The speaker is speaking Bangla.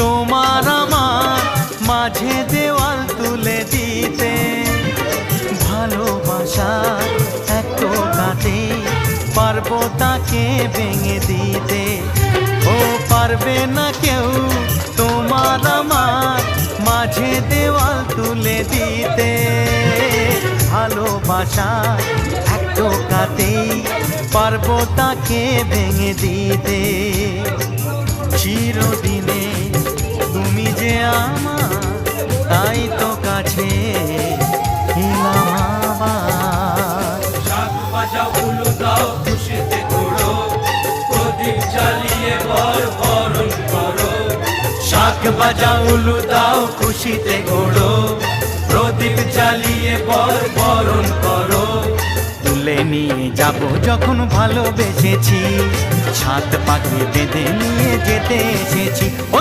তোমার আমার মাঝে দেওয়াল তুলে দিতে। ভালোবাসার একটু কাটে পারবো তাকে ভেঙে দিতে। ও পারবে না কেউ তোমার আমার মাঝে দেওয়াল তুলে দিতে। ভালোবাসার একটু কাটে পারবো তাকে ভেঙে দিতে। চিরদিনে তুমি যে আমার, তাই তো কাছে এলাম আবার। শাক বাজাও উলু দাও খুশিতে ঘোরো, প্রদীপ জ্বালিয়ে বরণ করো। শাক বাজাও উলু দাও খুশিতে ঘোড়ো, প্রদীপ জ্বালিয়ে বরণ করো। তুলে নিয়ে যাব যখন ভালোবেসেছি, ছাদ পাখি বেঁধে নিয়ে যেতে এসেছি। ও